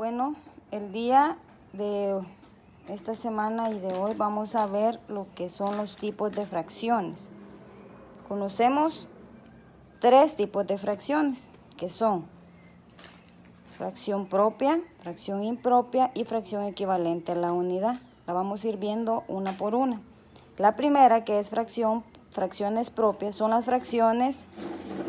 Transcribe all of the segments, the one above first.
Bueno, el día de esta semana y de hoy vamos a ver lo que son los tipos de fracciones. Conocemos tres tipos de fracciones, que son fracción propia, fracción impropia y fracción equivalente a la unidad. La vamos a ir viendo una por una. La primera, que es fracciones propias, son las fracciones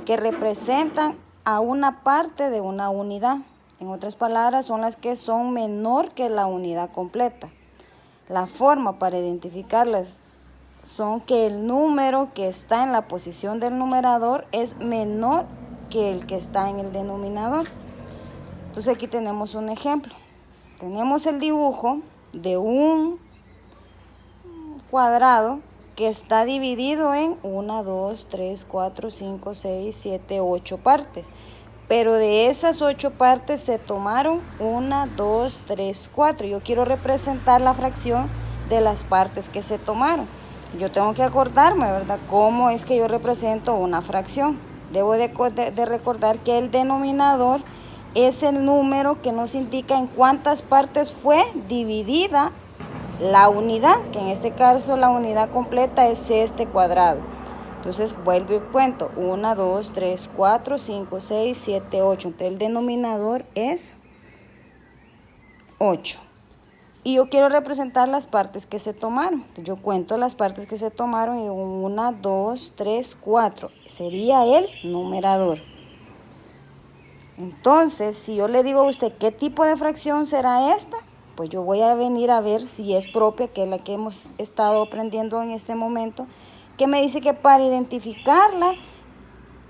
que representan a una parte de una unidad. En otras palabras, son las que son menor que la unidad completa. La forma para identificarlas son que el número que está en la posición del numerador es menor que el que está en el denominador. Entonces aquí tenemos un ejemplo. Tenemos el dibujo de un cuadrado que está dividido en 1, 2, 3, 4, 5, 6, 7, 8 partes. Pero de esas 8 partes se tomaron 1, 2, 3, 4. Yo quiero representar la fracción de las partes que se tomaron. Yo tengo que acordarme, ¿verdad?, cómo es que yo represento una fracción. Debo de recordar que el denominador es el número que nos indica en cuántas partes fue dividida la unidad, que en este caso la unidad completa es este cuadrado. Entonces vuelvo y cuento, 1, 2, 3, 4, 5, 6, 7, 8. Entonces el denominador es 8. Y yo quiero representar las partes que se tomaron. Entonces yo cuento las partes que se tomaron y 1, 2, 3, 4. Sería el numerador. Entonces, si yo le digo a usted qué tipo de fracción será esta, pues yo voy a venir a ver si es propia, que es la que hemos estado aprendiendo en este momento, que me dice que para identificarla,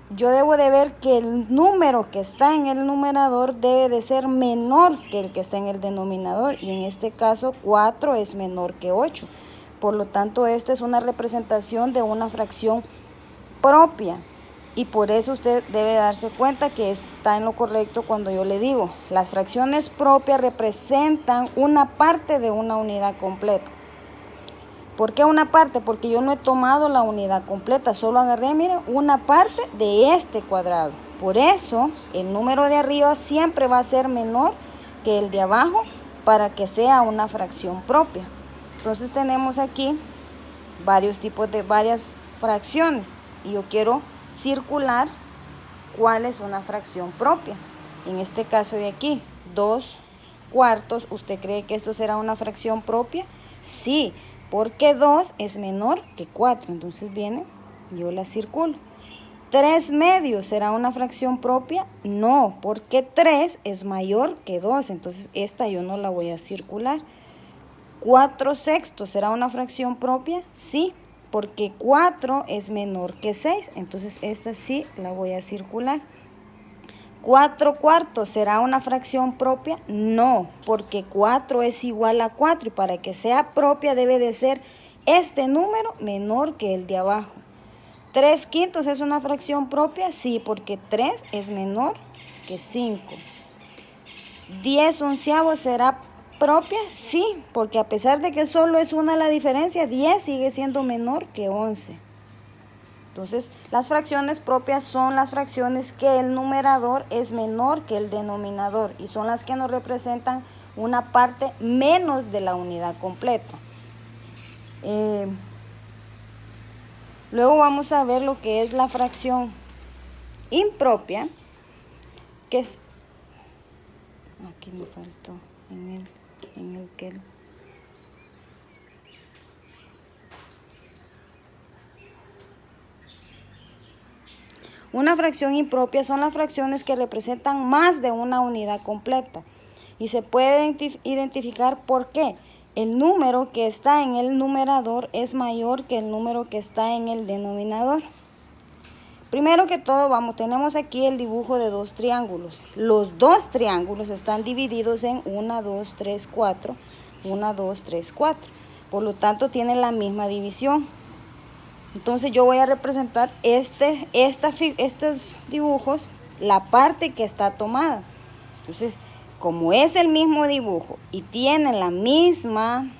yo debo de ver que el número que está en el numerador debe de ser menor que el que está en el denominador, y en este caso 4 es menor que 8. Por lo tanto, esta es una representación de una fracción propia. Y por eso usted debe darse cuenta que está en lo correcto cuando yo le digo, las fracciones propias representan una parte de una unidad completa. ¿Por qué una parte? Porque yo no he tomado la unidad completa, solo agarré, miren, una parte de este cuadrado. Por eso el número de arriba siempre va a ser menor que el de abajo para que sea una fracción propia. Entonces tenemos aquí varias fracciones y yo quiero circular cuál es una fracción propia. En este caso de aquí, 2/4, ¿usted cree que esto será una fracción propia? Sí, porque 2 es menor que 4, entonces viene, yo la circulo. 3/2 será una fracción propia, no, porque 3 es mayor que 2, entonces esta yo no la voy a circular. 4/6 será una fracción propia, sí, porque 4 es menor que 6, entonces esta sí la voy a circular. 4/4 será una fracción propia, no, porque 4 es igual a 4 y para que sea propia debe de ser este número menor que el de abajo. 3/5 es una fracción propia, sí, porque 3 es menor que 5. 10/11 será propia, sí, porque a pesar de que solo es una la diferencia, 10 sigue siendo menor que 11. Entonces, las fracciones propias son las fracciones que el numerador es menor que el denominador y son las que nos representan una parte menos de la unidad completa. Luego vamos a ver lo que es la fracción impropia, que es... Aquí me faltó en el que... Una fracción impropia son las fracciones que representan más de una unidad completa y se puede identificar por qué. El número que está en el numerador es mayor que el número que está en el denominador. Primero que todo, tenemos aquí el dibujo de dos triángulos. Los dos triángulos están divididos en 1, 2, 3, 4, 1, 2, 3, 4. Por lo tanto, tienen la misma división. Entonces yo voy a representar estos dibujos, la parte que está tomada. Entonces, como es el mismo dibujo y tienen la misma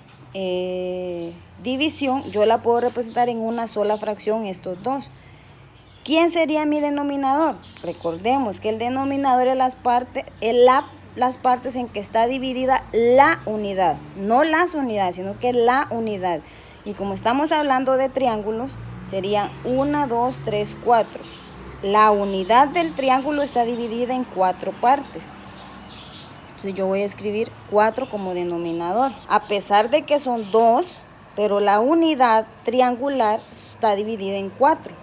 división, yo la puedo representar en una sola fracción, estos dos. ¿Quién sería mi denominador? Recordemos que el denominador es la las partes en que está dividida la unidad, no las unidades, sino que la unidad. Y como estamos hablando de triángulos, serían 1, 2, 3, 4. La unidad del triángulo está dividida en 4 partes. Entonces yo voy a escribir 4 como denominador. A pesar de que son 2, pero la unidad triangular está dividida en 4.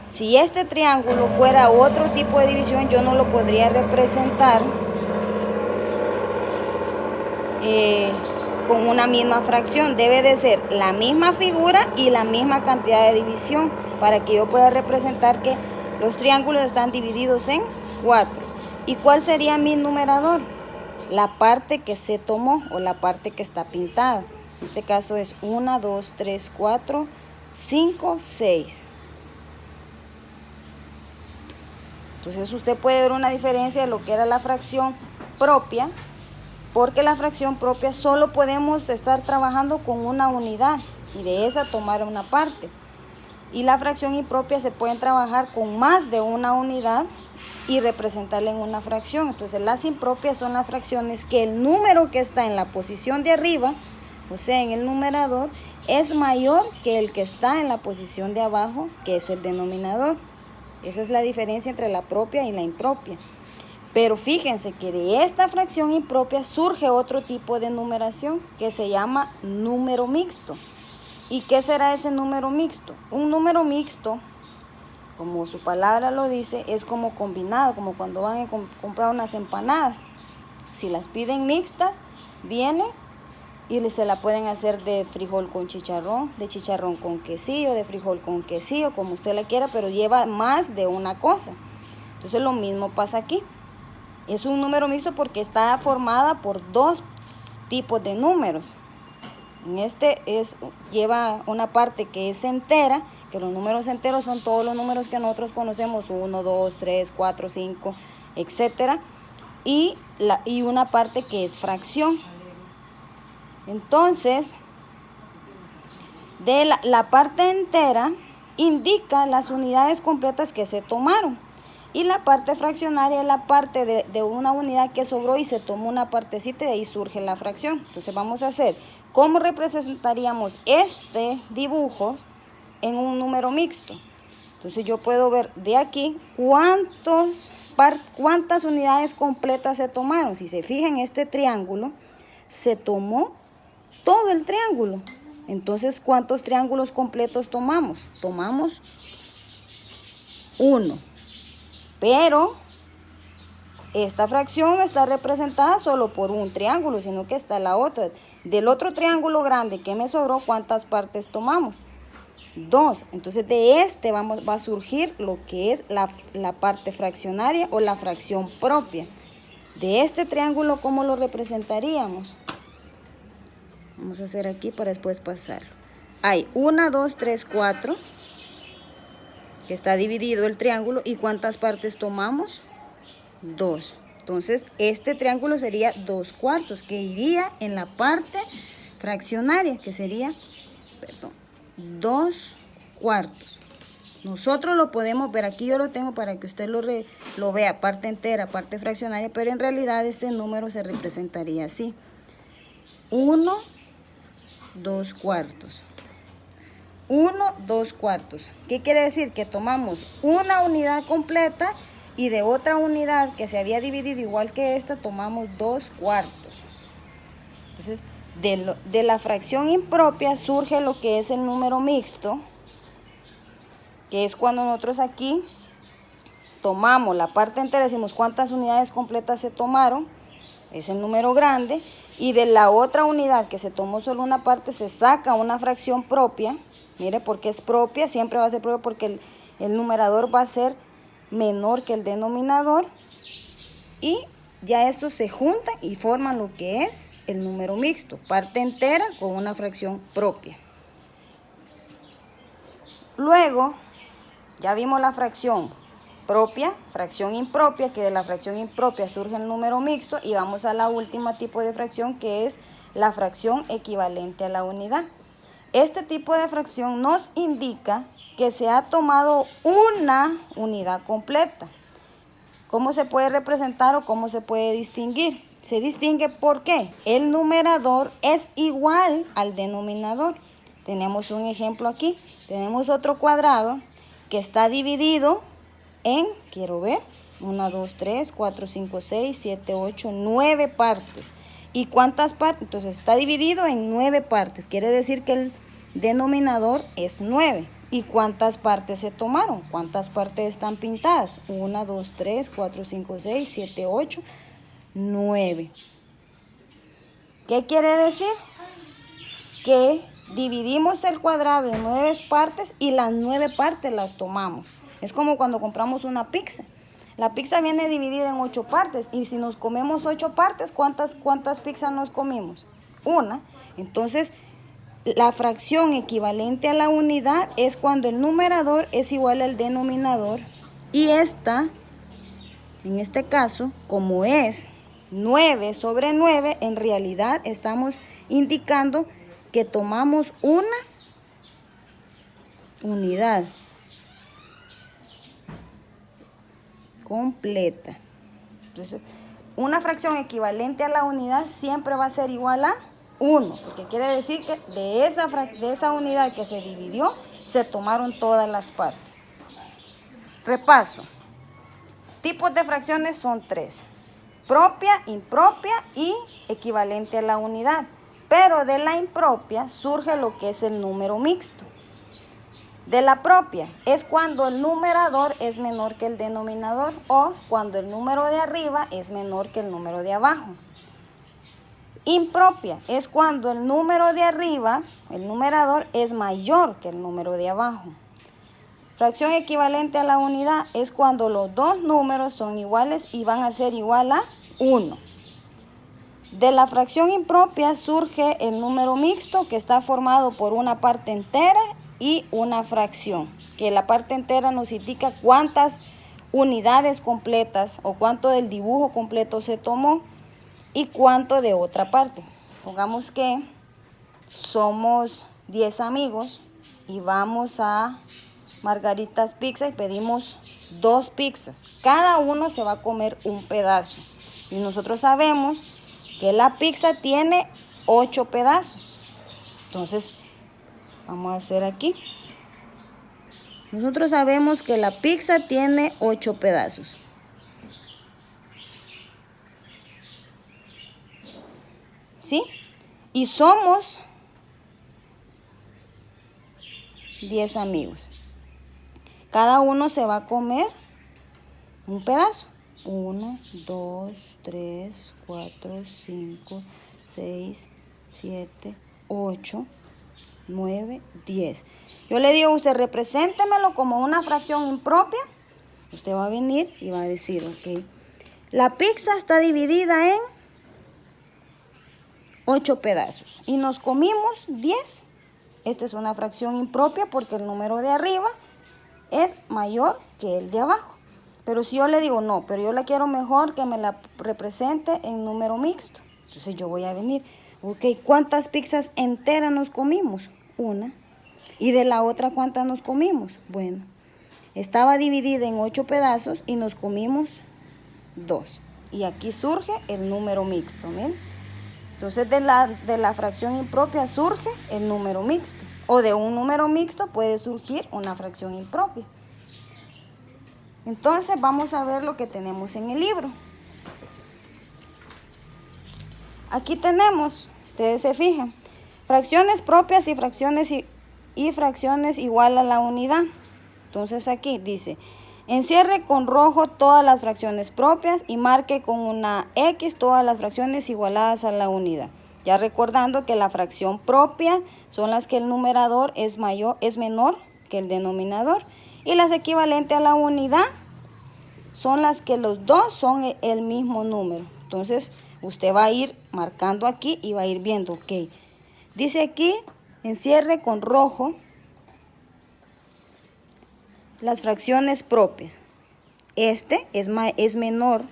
Si este triángulo fuera otro tipo de división, yo no lo podría representar con una misma fracción. Debe de ser la misma figura y la misma cantidad de división para que yo pueda representar que los triángulos están divididos en 4. ¿Y cuál sería mi numerador? La parte que se tomó o la parte que está pintada. En este caso es 1, 2, 3, 4, 5, 6. Entonces usted puede ver una diferencia de lo que era la fracción propia, porque la fracción propia solo podemos estar trabajando con una unidad y de esa tomar una parte. Y la fracción impropia se pueden trabajar con más de una unidad y representarla en una fracción. Entonces las impropias son las fracciones que el número que está en la posición de arriba, o sea en el numerador, es mayor que el que está en la posición de abajo, que es el denominador. Esa es la diferencia entre la propia y la impropia. Pero fíjense que de esta fracción impropia surge otro tipo de numeración que se llama número mixto. ¿Y qué será ese número mixto? Un número mixto, como su palabra lo dice, es como combinado, como cuando van a comprar unas empanadas. Si las piden mixtas, viene y se la pueden hacer de frijol con chicharrón, de chicharrón con quesillo, de frijol con quesillo, como usted la quiera, pero lleva más de una cosa. Entonces lo mismo pasa aquí. Es un número mixto porque está formada por 2 tipos de números. En este lleva una parte que es entera, que los números enteros son todos los números que nosotros conocemos, 1, 2, 3, 4, 5, etc. Y una parte que es fracción. Entonces, de la parte entera indica las unidades completas que se tomaron. Y la parte fraccionaria es la parte de una unidad que sobró y se tomó una partecita y de ahí surge la fracción. Entonces vamos a hacer, ¿cómo representaríamos este dibujo en un número mixto? Entonces yo puedo ver de aquí cuántas unidades completas se tomaron. Si se fijan, este triángulo se tomó todo el triángulo. Entonces, ¿cuántos triángulos completos tomamos? Tomamos 1. Pero esta fracción está representada solo por un triángulo, sino que está la otra. Del otro triángulo grande que me sobró, ¿cuántas partes tomamos? 2. Entonces de este va a surgir lo que es la parte fraccionaria o la fracción propia. De este triángulo, ¿cómo lo representaríamos? Vamos a hacer aquí para después pasarlo. Hay 1, 2, 3, 4. Que está dividido el triángulo. ¿Y cuántas partes tomamos? 2. Entonces, este triángulo sería 2 cuartos, que iría en la parte fraccionaria, que sería, 2 cuartos. Nosotros lo podemos ver, aquí yo lo tengo para que usted lo vea, parte entera, parte fraccionaria, pero en realidad este número se representaría así. 1, 2 cuartos. 1, 2 cuartos. ¿Qué quiere decir? Que tomamos una unidad completa y de otra unidad que se había dividido igual que esta, tomamos 2 cuartos. Entonces, de la fracción impropia surge lo que es el número mixto, que es cuando nosotros aquí tomamos la parte entera, decimos cuántas unidades completas se tomaron, es el número grande, y de la otra unidad que se tomó solo una parte se saca una fracción propia. Mire, porque es propia, siempre va a ser propia porque el numerador va a ser menor que el denominador, y ya estos se juntan y forman lo que es el número mixto, parte entera con una fracción propia. Luego, ya vimos la fracción propia, fracción impropia, que de la fracción impropia surge el número mixto, y vamos a la última tipo de fracción, que es la fracción equivalente a la unidad. Este tipo de fracción nos indica que se ha tomado una unidad completa. ¿Cómo se puede representar o cómo se puede distinguir? Se distingue porque el numerador es igual al denominador. Tenemos un ejemplo aquí. Tenemos otro cuadrado que está dividido en, quiero ver, 1, 2, 3, 4, 5, 6, 7, 8, 9 partes. ¿Y cuántas partes? Entonces está dividido en 9 partes. Quiere decir que el denominador es 9. ¿Y cuántas partes se tomaron? ¿Cuántas partes están pintadas? 1, 2, 3, 4, 5, 6, 7, 8, 9. ¿Qué quiere decir? Que dividimos el cuadrado en 9 partes y las 9 partes las tomamos. Es como cuando compramos una pizza. La pizza viene dividida en 8 partes y si nos comemos 8 partes, ¿cuántas pizzas nos comimos? Una. Entonces, la fracción equivalente a la unidad es cuando el numerador es igual al denominador y esta, en este caso, como es 9 sobre 9, en realidad estamos indicando que tomamos una unidad completa. Entonces, una fracción equivalente a la unidad siempre va a ser igual a 1, porque quiere decir que de esa unidad que se dividió, se tomaron todas las partes. Repaso. Tipos de fracciones son 3. Propia, impropia y equivalente a la unidad. Pero de la impropia surge lo que es el número mixto. De la propia es cuando el numerador es menor que el denominador o cuando el número de arriba es menor que el número de abajo. Impropia es cuando el número de arriba, el numerador, es mayor que el número de abajo. Fracción equivalente a la unidad es cuando los dos números son iguales y van a ser igual a 1. De la fracción impropia surge el número mixto que está formado por una parte entera y una fracción, que la parte entera nos indica cuántas unidades completas o cuánto del dibujo completo se tomó y cuánto de otra parte. Pongamos que somos 10 amigos y vamos a Margaritas Pizza y pedimos 2 pizzas. Cada uno se va a comer un pedazo. Y nosotros sabemos que la pizza tiene 8 pedazos. Entonces, vamos a hacer aquí. Nosotros sabemos que la pizza tiene 8 pedazos. ¿Sí? Y somos 10 amigos. Cada uno se va a comer un pedazo. 1, 2, 3, 4, 5, 6, 7, 8, 9, 10. Yo le digo a usted, represéntemelo como una fracción impropia. Usted va a venir y va a decir, ok, la pizza está dividida en 8 pedazos y nos comimos 10. Esta es una fracción impropia porque el número de arriba es mayor que el de abajo. Pero si yo le digo, no, pero yo la quiero mejor que me la represente en número mixto. Entonces yo voy a venir, ok, ¿cuántas pizzas enteras nos comimos? Una. ¿Y de la otra cuántas nos comimos? Bueno, estaba dividida en 8 pedazos y nos comimos 2. Y aquí surge el número mixto, ¿miren? Entonces de la fracción impropia surge el número mixto. O de un número mixto puede surgir una fracción impropia. Entonces vamos a ver lo que tenemos en el libro. Aquí tenemos, ustedes se fijan, fracciones propias y fracciones igual a la unidad. Entonces aquí dice, encierre con rojo todas las fracciones propias y marque con una X todas las fracciones igualadas a la unidad. Ya recordando que la fracción propia son las que el numerador es menor que el denominador. Y las equivalentes a la unidad son las que los dos son el mismo número. Entonces usted va a ir marcando aquí y va a ir viendo, ok. Dice aquí, encierre con rojo las fracciones propias. Este es menor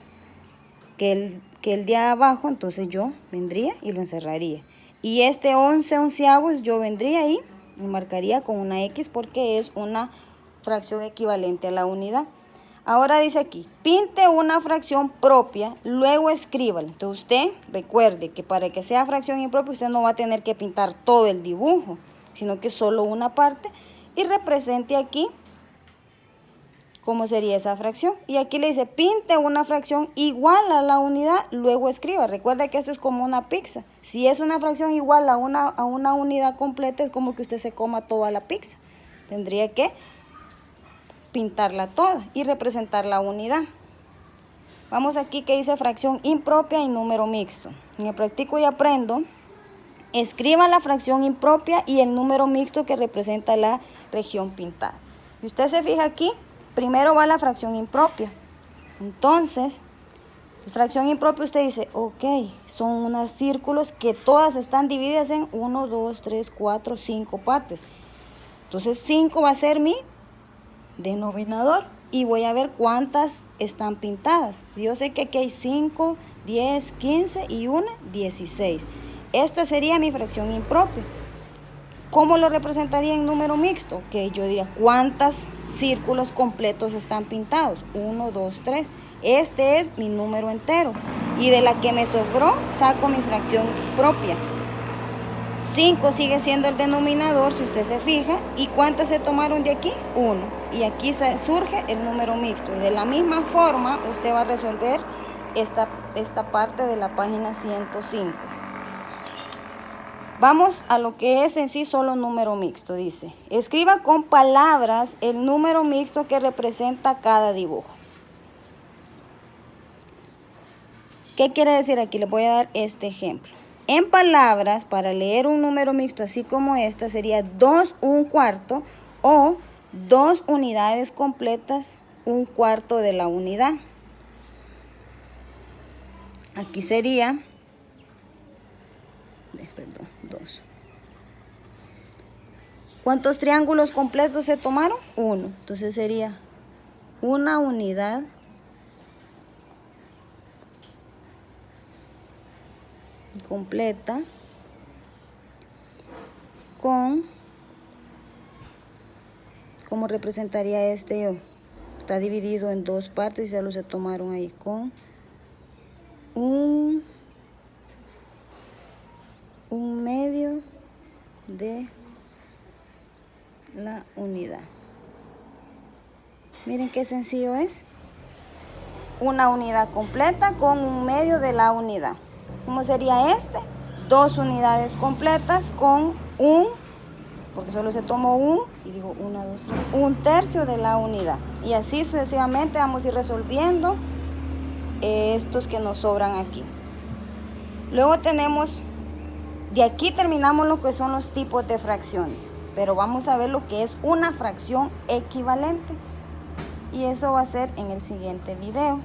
que el de abajo, entonces yo vendría y lo encerraría. Y este 11 onceavos yo vendría y marcaría con una X porque es una fracción equivalente a la unidad. Ahora dice aquí, pinte una fracción propia, luego escríbala. Entonces usted recuerde que para que sea fracción impropia usted no va a tener que pintar todo el dibujo, sino que solo una parte, y represente aquí cómo sería esa fracción. Y aquí le dice, pinte una fracción igual a la unidad, luego escriba. Recuerde que esto es como una pizza. Si es una fracción igual a una unidad completa, es como que usted se coma toda la pizza. Tendría que pintarla toda y representar la unidad. Vamos aquí que dice fracción impropia y número mixto. En el practico y aprendo, escriba la fracción impropia y el número mixto que representa la región pintada. Y usted se fija aquí, primero va la fracción impropia. Entonces, la fracción impropia usted dice, ok, son unos círculos que todas están divididas en 1, 2, 3, 4, 5 partes. Entonces 5 va a ser mi denominador y voy a ver cuántas están pintadas. Yo sé que aquí hay 5, 10, 15 y una 16. Esta sería mi fracción impropia. ¿Cómo lo representaría en número mixto? Que yo diría cuántos círculos completos están pintados. 1, 2, 3. Este es mi número entero. Y de la que me sobró, saco mi fracción propia. 5 sigue siendo el denominador, si usted se fija. ¿Y cuántas se tomaron de aquí? 1. Y aquí surge el número mixto. Y de la misma forma, usted va a resolver esta parte de la página 105. Vamos a lo que es en sí solo número mixto. Dice, escriba con palabras el número mixto que representa cada dibujo. ¿Qué quiere decir aquí? Les voy a dar este ejemplo. En palabras, para leer un número mixto así como esta, sería 2 1/4 o 2 unidades completas 1/4 de la unidad. Aquí sería, 2. ¿Cuántos triángulos completos se tomaron? 1. Entonces sería una unidad completa con, ¿cómo representaría este yo? Está dividido en 2 partes y ya lo se tomaron ahí, con un medio de la unidad. Miren qué sencillo es. Una unidad completa con un medio de la unidad. ¿Cómo sería este? 2 unidades completas con porque solo se tomó y digo 1, 2, 3, 1/3 de la unidad. Y así sucesivamente vamos a ir resolviendo estos que nos sobran aquí. Luego tenemos, de aquí terminamos lo que son los tipos de fracciones, pero vamos a ver lo que es una fracción equivalente. Y eso va a ser en el siguiente video.